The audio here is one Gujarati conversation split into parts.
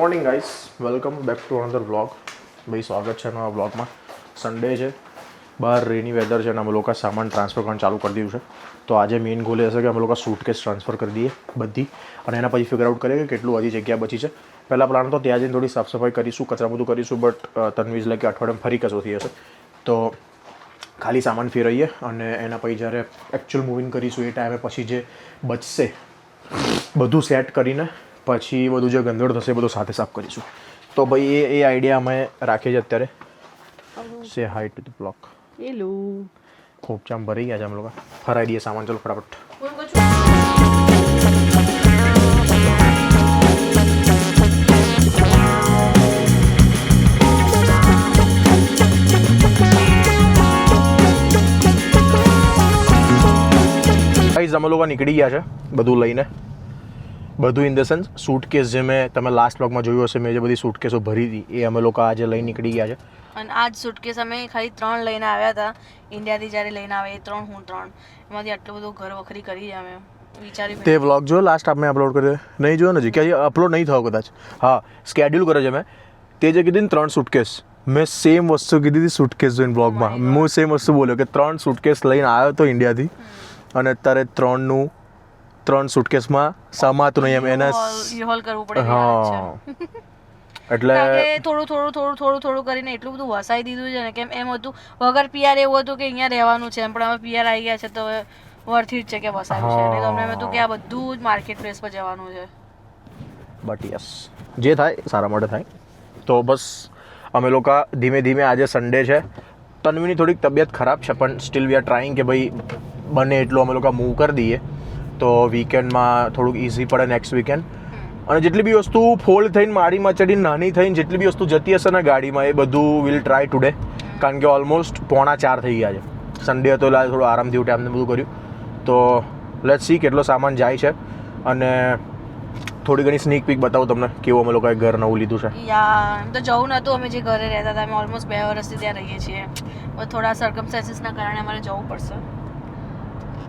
Morning guys, welcome back to another vlog. ભાઈ સ્વાગત છે નવા વ્લોગમાં. સન્ડે છે, બહાર રેની વેધર છે અને અમે લોકો સામાન ટ્રાન્સફર કરવાનું ચાલુ કરી દીધું છે. તો આજે મેઇન ગોલ એ હશે કે અમે લોકો સૂટકેસ ટ્રાન્સફર કરી દઈએ બધી, અને એના પછી ફિગર આઉટ કરીએ કે કેટલું હજી જગ્યા બચી છે. પહેલાં પ્લાન તો ત્યાં જઈને થોડી સાફ સફાઈ કરીશું, કચરા બધું કરીશું, બટ તનવીજ લાગે અઠવાડિયામાં ફરી કચરો થઈ હશે તો ખાલી સામાન ફેરવીએ અને એના પછી જ્યારે એકચ્યુઅલ મૂવિંગ કરીશું એ ટાઈમે પછી જે બચશે બધું સેટ કરીને પછી બધું જે ગંદોળ થશે બધું સાથે સાફ કરીશું. તો ભાઈ એ આઈડિયા અમે રાખીએ છીએ અત્યારે. સે high to the block. Hello. ખૂબ ચામ ભરી ગયા છે અમે લોકો. ફરાઈ દઈએ સામાન, ચલો ફટાફટ. ગાઈઝ અમે લોકો નીકળી ગયા છે બધું લઈને. બધું ઇન ધ સેન્સ સૂટકેસ જે મેં તમે લાસ્ટ બ્લોગમાં જોયું હશે, મેં જે બધી સૂટકેસો ભરી હતી એ અમે લોકો આજે લઈને નીકળી ગયા છે. અને આજ સૂટકેસ અમે ખાલી 3 લઈને આવ્યા હતા ઇન્ડિયાથી. જ્યારે લઈને આવે 3 હું 3 એમાંથી આટલું બધું ઘર વખરી કરી અમે વિચારી. તે વ્લોગ જો લાસ્ટ આપણે અપલોડ કર્યો નહીં જોયો ને? કે અપલોડ નહીં થયો કદાચ. હા, સ્કેડ્યુલ કર્યો છે મેં. તે જે કીધી ને 3 સૂટકેસ, મેં સેમ વસ્તુ કીધી હતી સૂટકેસ જોઈને બ્લોગમાં. હું સેમ વસ્તુ બોલ્યો કે 3 સૂટકેસ લઈને આવ્યો હતો ઇન્ડિયાથી અને અત્યારે 3 સૂટકેસમાં સમાતું નહીં એમ એને હોલ કરવું પડે. હા, એટલે થોડું કરીને એટલું બધું વસાઈ દીધું છે ને, કેમ એમ હતું વગર પીઆર એવું હતું કે અહીંયા રહેવાનું છે, પણ હવે પીઆર આવી ગયા છે તો વર્થ ઇટ છે કે વસાયું છે. નહીં તો અમને એમ હતું કે આ બધું જ માર્કેટ પ્લેસ પર જવાનું છે. બટ યસ, જે થાય સારા માટે થાય. તો બસ અમે લોકો ધીમે ધીમે, આજે સન્ડે છે, તન્વીની થોડીક તબિયત ખરાબ છે પણ સ્ટીલ વી આર ટ્રાઈંગ કે ભાઈ બને એટલું અમે લોકો મૂવ કરી દઈએ તો વીકેન્ડમાં થોડુંક ઇઝી પડે નેક્સ્ટ વીકેન્ડ. અને જેટલી બી વસ્તુ ફોલ્ડ થઈને માળીમાં ચડીને નાની થઈને જેટલી બી વસ્તુ જતી હશે ને ગાડીમાં એ બધું વિલ ટ્રાય ટુડે. કારણ કે ઓલમોસ્ટ 3:45 થઈ ગયા છે. સન્ડે હતો એટલે થોડું આરામથી ઉઠે અમને બધું કર્યું. તો લેટ્સ સી કેટલો સામાન જાય છે અને થોડી ઘણી સ્નીક પીક બતાવું તમને કેવું અમે લોકોએ ઘર નવું લીધું છે. યા એમ તો જવું નહોતું, અમે જે ઘરે રહેતા હતા અમે ઓલમોસ્ટ 2 વર્ષથી ત્યાં રહીએ છીએ. થોડા સર્કમસ્ટેન્સીસના કારણે અમારે જવું પડશે,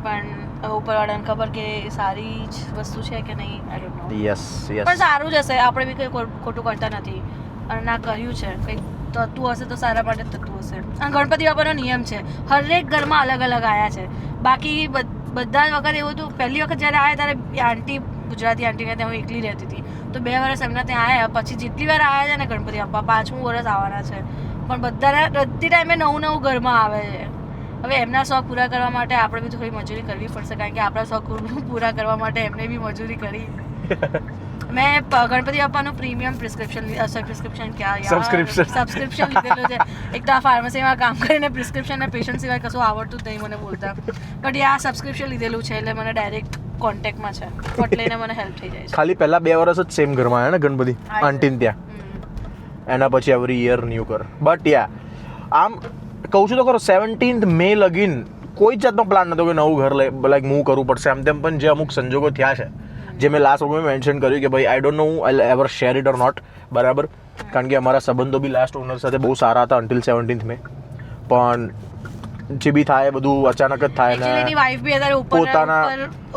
પણ ઉપરવાળાને ખબર કે સારી જ વસ્તુ છે કે નહીં, આઈ ડોન્ટ નો. યસ યસ, પણ સારું જ હશે. આપણે બી કંઈ ખોટું કરતા નથી અને ના કર્યું છે. કંઈક થતું હશે તો સારા માટે જ થતું હશે. અને ગણપતિ બાપાનો નિયમ છે, હરેક ઘરમાં અલગ અલગ આવ્યા છે. બાકી બધા વખત એવું હતું, પહેલી વખત જ્યારે આવ્યા ત્યારે આંટી, ગુજરાતી આંટીને ત્યાં હું એકલી રહેતી હતી તો 2 વર્ષ એમના ત્યાં આવ્યા. પછી જેટલી વાર આવ્યા છે ને ગણપતિ બાપા, 5મું વર્ષ આવવાના છે. પણ બધી ટાઈમે નવું ઘરમાં આવે છે. હવે એમના શોખ પૂરા કરવા માટે આપણે બી થોડી મજૂરી કરવી પડશે, કારણ કે આપણા શોખ પૂરા કરવા માટે એમને બી મજૂરી કરી. મેં ગણપતિ બાપાનું પ્રીમિયમ સબસ્ક્રિપ્શન લીધેલું છે. એક તો આ ફાર્મસીમાં કામ કરીને પ્રિસ્ક્રિપ્શન અને પેશન્ટ સિવાય કશું આવડતું જ નહીં મને બોલતા, બટ આ સબસ્ક્રિપ્શન લીધેલું છે એટલે મને ડાયરેક્ટ કોન્ટેક્ટમાં છે, ફટ લઈને મને હેલ્પ થઈ જાય છે. ખાલી પહેલા 2 વર્ષ જ સેમ ઘરમાં આવ્યા ને ગણપતિ આંટીને ત્યાં, એના પછી એવરી યર ન્યૂ કર. બટ યા આમ કહું છું તો ખરો, 17th મે લગીન કોઈ જ જાતનો પ્લાન નહોતો કે નવું ઘર લાઈક મૂવ કરવું પડશે આમ તેમ. પણ જે અમુક સંજોગો થયા છે, જે મેં લાસ્ટ વખતે મેન્શન કર્યું કે ભાઈ I don't know I ever share it or not, બરાબર. કારણ કે અમારા સંબંધો બી લાસ્ટ ઓનર સાથે બહુ સારા હતા અન્ટિલ 17th મે. પણ જે બી થાય બધું અચાનક જ થાય ને. એની વાઈફ બી અત્યારે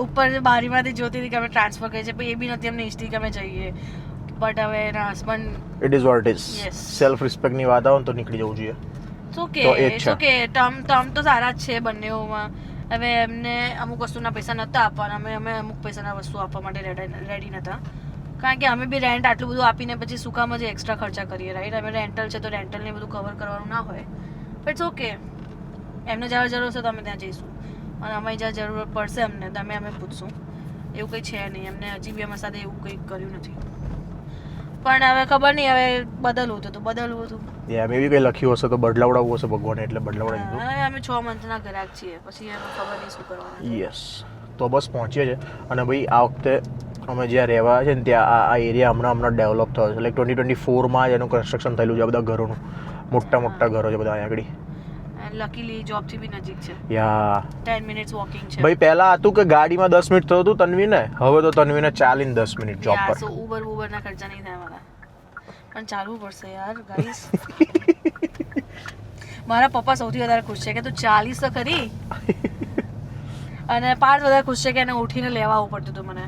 ઉપર બારીમાંથી જોતી હતી કે અમે ટ્રાન્સફર કરીએ છીએ, એ બી નથી અમને ઈચ્છતી કે અમે જઈએ. બટ હવે એના husband, it is what it is. Self રિસ્પેક્ટની વાત આવે તો નીકળી જવું જોઈએ. ટર્મ તો સારા જ છે બંનેઓમાં. હવે એમને અમુક વસ્તુના પૈસા નહોતા આપવાના, અમે અમુક પૈસાના વસ્તુ આપવા માટે રેડી નહોતા. કારણ કે અમે બી રેન્ટ આટલું બધું આપીને પછી સુકામાં જે એક્સ્ટ્રા ખર્ચા કરીએ, રાઈટ. અમે રેન્ટલ છે તો રેન્ટલને બધું કવર કરવાનું ના હોય. It's okay. એમને જ્યારે જરૂર હશે તો અમે ત્યાં જઈશું, અને અમે જ્યાં જરૂર પડશે અમને તો અમે પૂછશું. એવું કંઈ છે નહીં, એમને હજી બી અમારી સાથે એવું કંઈ કર્યું નથી. પણ હવે ખબર નહીં, હવે બદલવું હતું. યા મે બી કંઈ લખ્યું હશે તો બદલાવડાવવું હશે ભગવાને, એટલે બદલાવડાવી દીધું. હવે અમે 6 મંથના ગ્રાહક છીએ, પછી એમ ખબર નહીં શું કરવાનું. યસ, તો બસ પહોંચીએ છે. અને ભાઈ આ વખતે અમે જ્યાં રહેવા છે ને ત્યાં આ એરિયા હમણાં ડેવલપ થયો છે. લાઈક 2024માં જ એનું કન્સ્ટ્રક્શન થયેલું છે. આ બધા ઘરોનું મોટા ઘરો છે બધા અહીંયા આગળ. લકીલી જોબથી બી નજીક છે. યા 10 મિનિટ્સ વોકિંગ છે. ભાઈ પહેલા હતું કે ગાડીમાં 10 મિનિટ થતું હતું તન્વીને, હવે તો તન્વીને ચાલીને 10 મિનિટ જોબ પર. સો ઉબરના ખર્ચા નહીં થાય મારા, પણ ચાલવું પડશે યાર ગાઈસ. મારા પપ્પા સૌથી વધારે ખુશ છે કે તું 40 તો ખરી, અને 5 વધારે ખુશ છે કે એને ઉઠીને લેવા આવવું પડતું હતું મને.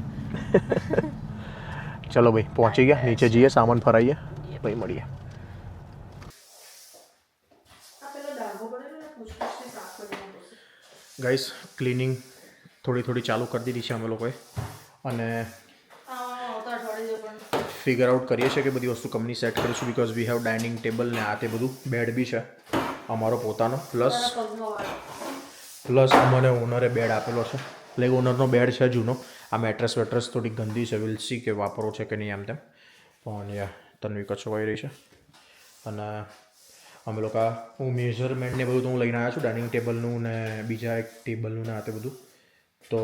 ચલો ભાઈ પહોંચી ગયા, નીચે જઈએ, સામાન ફરાઈએ, ભાઈ મળીએ. ગાઈસ ક્લિનિંગ થોડી ચાલુ કરી દીધી છે અમે લોકોએ અને ફિગર આઉટ કરીએ છીએ કે બધી વસ્તુ કંપની સેટ કરીશું. Because we have dining table ને આ તે બધું, બેડ બી છે અમારો પોતાનો, પ્લસ અમને ઓનરે બેડ આપેલો છે. લાઈક ઓનરનો બેડ છે જૂનો. આ મેટ્રેસ થોડી ગંદી છે, વિલ સી કે વાપરવો છે કે નહીં આમ તેમ. પણ યા તન્વી કચવાઈ રહી છે અને અમે લોકો હું મેઝરમેન્ટ ને બધું તો હું લઈને આવ્યા છું ડાઇનિંગ ટેબલનું ને બીજા એક ટેબલનું ને આ તે બધું. તો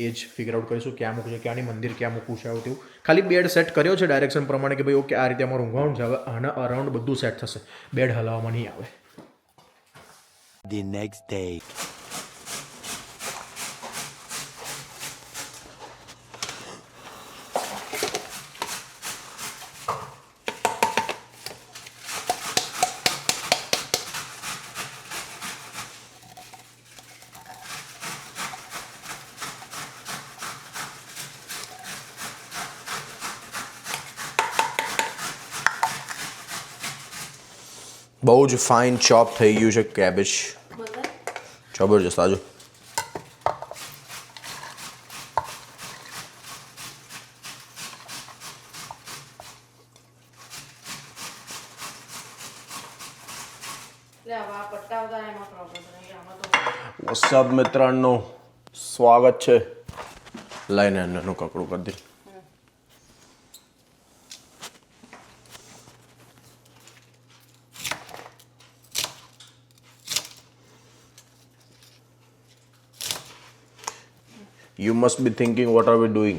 એ જ ફિગર આઉટ કરીશું ક્યાં મૂકવું છે, ક્યાંની મંદિર ક્યાં મૂકવું છે, આવું તેવું. ખાલી બેડ સેટ કર્યો છે ડાયરેક્શન પ્રમાણે કે ભાઈ ઓકે આ રીતે અમારું ઊંઘવાનું છે. હવે આના અરાઉન્ડ બધું સેટ થશે, બેડ હલાવવામાં નહીં આવે. The next day. બહુ જ ફાઇન ચોપ થઈ ગયું છે કેબેજ, જબરજસ્ત. આજુ વોટ્સઅપ મિત્રાંનો સ્વાગત છે. લઈને એનું કકડું કરી દે. You must be thinking what are we doing?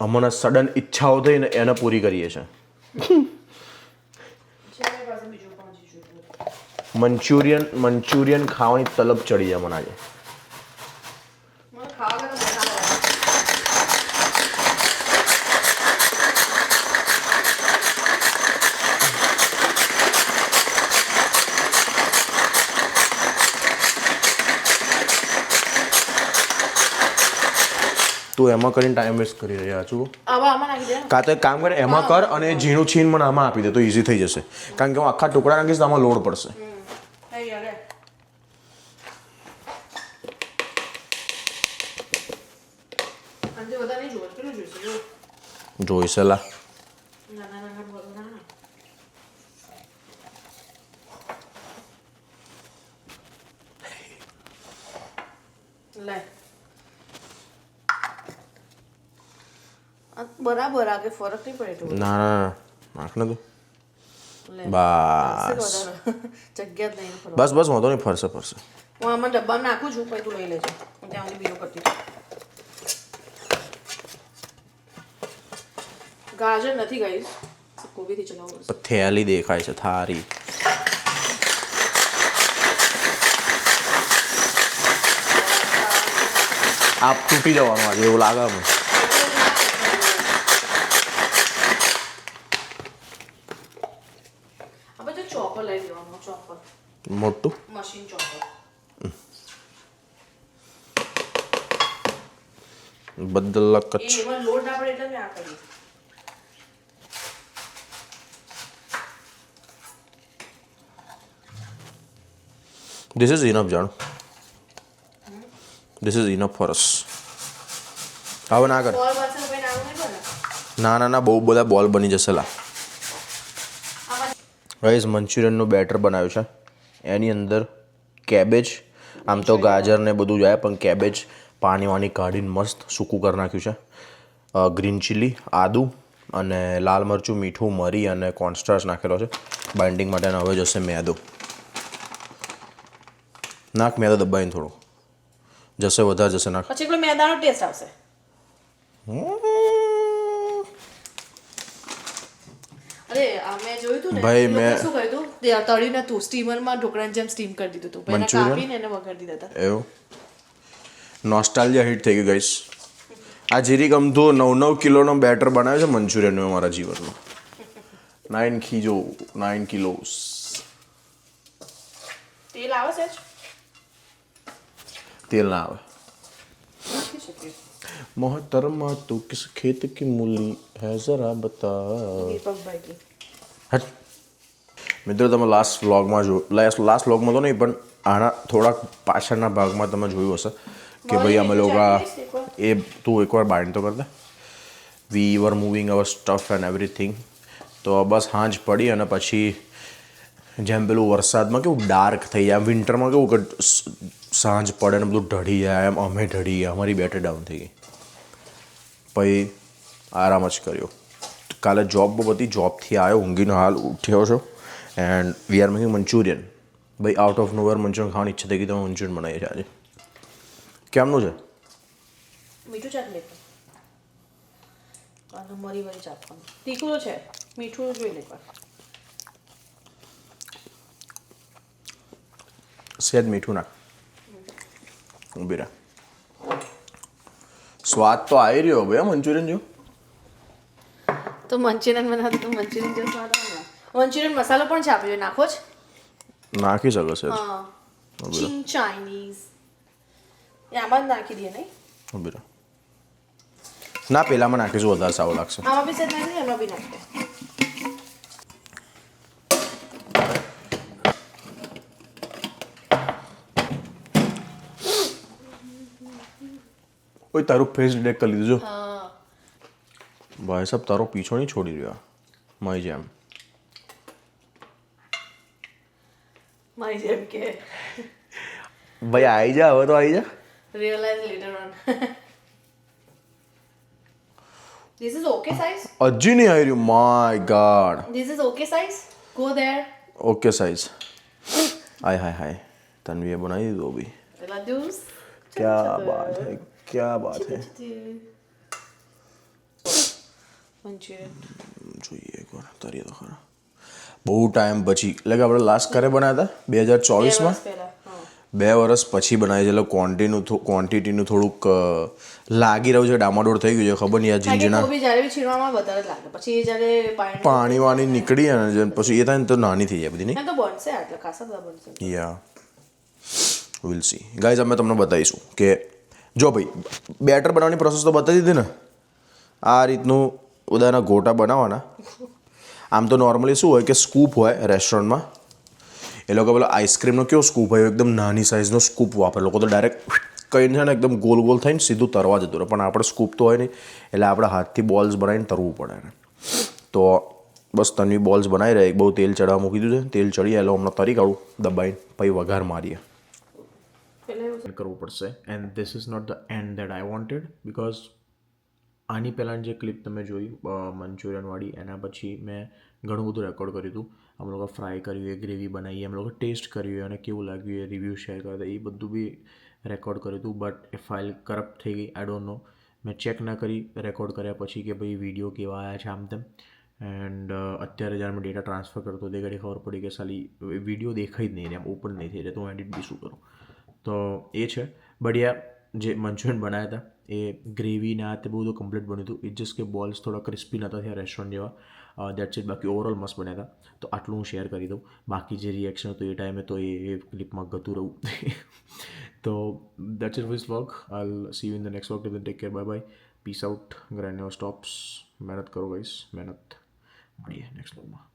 અમને સડન ઈચ્છાઓ થઈ ને એને પૂરી કરીએ છીએ. મંચુરિયન ખાવાની તલબ ચડી જાય મને આજે. તું એમાં કરીને ટાઈમ વેસ્ટ કરી રહ્યા છું. કાં તો એક કામ કરે એમાં કર અને ઝીણું છીન મને આમાં આપી દે તો ઇઝી થઈ જશે. કારણ કે હું આખા ટુકડા નાખીશ તો આમાં લોડ પડશે. જોઈશે લા. બરાબર આગે ફરક નહીં પડે તો. ના નાખ ને તું. બસ જગ્યા જ નહીં. બસ વાંધો નહીં, ફરશે. હું આમાં ડબ્બામાં નાખું છું, પછી તું લઈ લેજો. હું ત્યાં સુધી બીજો કરતી. ગાજર નથી ગાઈસ, કોબીથી ચલાવું. થેલી દેખાય છે થારી. આપ તૂટી જવાનું આજે એવું લાગે મને. ચોપર લઈ લેવાનું, ચોપર મોટું મશીન ચોપર. બદલ કચ્છ એમાં લોડ ના પડે એટલે મેં આ કરી. This is enough, જાણો. This is enough for us. હવે ના કર. બોલ બનશે પછી નાનું નહીં બને. ના બહુ બધા બોલ બની જશે લા. ગાઈસ મંચુરિયનનું બેટર બનાવ્યું છે. એની અંદર કેબેજ, આમ તો ગાજર ને બધું જાય પણ કેબેજ પાણી કાઢીને મસ્ત સૂકું કરી નાખ્યું છે. ગ્રીન ચીલી, આદુ અને લાલ મરચું, મીઠું, મરી અને કોર્નસ્ટાર્ચ નાખેલો છે બાઇન્ડિંગ માટે. અને હવે જશે મેદો. નાખ મેદો દબાઈને થોડો જશે, વધારે જશે નાખ. પછી પેલો મેદાનો ટેસ્ટ આવશે. અરે આ મેં જોયું તું ને ભાઈ મેં શું કર્યું તું, તળ્યું નતું, સ્ટીમરમાં ઢોકળાની જેમ સ્ટીમ કરી દીધું તું, પછી કાપીને એને વઘારી દીધા હતા. એવું નોસ્ટાલ્જિયા હિટ થઈ ગયું ગાઈસ. આ જીરી ગમતું 9 કિલોનો બેટર બનાવ્યો છે મંચુરિયનનું અમારા જીવનમાં. 9 કિલોસ. તેલ આવે છે? તેલ ના આવે. मोहतरमा तू किस खेत की मूली है जरा बता દીપકભાઈ હટ મિત્રો તમે લાસ્ટ વ્લોગમાં તો નહીં પણ આના થોડાક પાછળના ભાગમાં તમે જોયું હશે કે ભાઈ અમે લોકો એ તું એકવાર બાઇન્ડ તો કરતા we were moving our stuff and everything તો બસ સાંજ પડી અને પછી જેમ પેલું વરસાદમાં કેવું ડાર્ક થઈ જાય વિન્ટરમાં કેવું કે સાંજ પડે ને બધું ઢળી જાય એમ અમે ઢળી ગયા અમારી બેટરી ડાઉન થઈ ગઈ પછી આરામ જ કર્યો કાલે જોબ બહુ બધી જોબથી આવ્યો ઊંઘીનો હાલ ઉઠ્યો છો and we are making Manchurian ભાઈ આઉટ ઓફ નોવેર મંચુરિયન ખાવાની ઈચ્છા થઈ ગઈ તો મંચુરિયન બનાવીએ છીએ આજે કેમનું છે મીઠું ચાટ લેતો અને મરી વળી ચાટવાનું તીખું છે મીઠું જોઈ લે પર સહેજ મીઠું નાખ ઊભી રાખ સ્વાદ તો આવી રહ્યો ભાઈ મંચુરિયન જો તો મંચુરિયન બનાવતો તો મંચુરિયન જો સ્વાદ આવે મંચુરિયન મસાલો પણ છે આપણે નાખો જ નાખી શકો છે હા ચિંગ ચાઇનીઝ એ આમાં જ નાખી દઈએ નહીં ઊભી રાખ ના પેલામાં નાખીશું વધારે સારું લાગશે આમાં બી સેટ નાખી એમાં બી નાખીએ ઓય તારું ફેસ ડિટેક્ટ કરી લીધું જો હા ભાઈ સાહેબ તારો પીછો નહીં છોડી રહ્યો મારી જેમ મારી જેમ કે ભાઈ આવી જા હવે તો આવી જા realize later on this is okay size હજી નહીં આવી રહ્યું my god this is okay size go there okay size hi hi hi તન્વીએ બનાવી દીધું અભી પેલા જ્યુસ क्या बात है क्या બાત હે મંચુરિયન જોઈએ એકવાર તરીએ તો ખરા બહુ ટાઈમ પછી એટલે કે આપણે લાસ્ટ ક્યારે બનાવ્યા હતા 2024માં પહેલા 2 વર્ષ પછી બનાવી છે એટલે ક્વોન્ટિટીનું થોડુંક લાગી રહ્યું છે ડામાડોળ થઈ ગયું છે ખબર નહીં આ ઝીંઝણા કોબી જ્યારે બી છીણવામાં વધારે લાગે પછી એ જ્યારે પાણી વાણી નીકળી અને પછી એ થાય ને તો નાની થઈ જાય બધી નહીં એમ તો બનશે આટલા ખાસા બધા બનશે યા વિલ સી ગાઈઝ અમે તમને બતાવીશું કે જો ભાઈ બેટર બનાવવાની પ્રોસેસ તો બતાવી દીધી ને આ રીતનું બધાના ગોટા બનાવવાના આમ તો નોર્મલી શું હોય કે સ્કૂપ હોય રેસ્ટોરન્ટમાં એ લોકો પેલો આઈસ્ક્રીમનો કેવો સ્કૂપ હોય એકદમ નાની સાઇઝનો સ્કૂપ વાપરે લોકો તો ડાયરેક્ટ કંઈ છે ને એકદમ ગોલ ગોલ થઈને સીધું તરવા જતું રહે પણ આપણે સ્કૂપ તો હોય નહીં એટલે આપણે હાથથી બોલ્સ બનાવીને તરવું પડે તો બસ તન્વી બોલ્સ બનાવી રહે બહુ તેલ ચડાવવા મૂકી દીધું છે તેલ ચડી એટલે હમણાં તરી કાઢું દબાઈને પછી વઘાર મારીએ કરવું પડશે and this is not the end that I wanted because આની પહેલાંની જે ક્લિપ તમે જોઈ મંચુરિયનવાળી એના પછી મેં ઘણું બધું રેકોર્ડ કર્યું હતું અમે લોકો ફ્રાય કર્યું એ ગ્રેવી બનાવી અમે લોકો ટેસ્ટ કર્યું અને કેવું લાગ્યું એ રિવ્યૂ શેર કર્યા હતા એ બધું બી રેકોર્ડ કર્યું હતું બટ એ ફાઇલ કરપ્ટ થઈ ગઈ આઈ ડોન્ટ નો મેં ચેક ના કરી રેકોર્ડ કર્યા પછી કે ભાઈ વિડીયો કેવા આવ્યા છે આમ તેમ એન્ડ અત્યારે જ્યારે મેં ડેટા ટ્રાન્સફર કરતો તે ઘડી ખબર પડી કે સાલી વિડીયો દેખાય જ નહીં એમ ઓપન નહીં થઈ રહે તો હું એડિટ બી શું કરું તો એ છે બઢિયા જે મંચુરિયન બનાવ્યા હતા એ ગ્રેવી ને આ તે બધું કમ્પ્લીટ બન્યું હતું ઇટ જસ્ટ કે બોલ્સ થોડા ક્રિસ્પી નહોતા થયા રેસ્ટોરન્ટ જેવા દેટ્સ ઇટ બાકી ઓવરઓલ મસ્ત બન્યા હતા તો આટલું હું શેર કરી દઉં બાકી જે રિએક્શન હતું એ ટાઈમે તો એ ક્લિપમાં ગતું રહું તો that's it with vlog I see you in the next vlog take care bye bye peace out grind never stops મહેનત કરો ગાઈસ મહેનત મળીએ નેક્સ્ટ વ્લોગમાં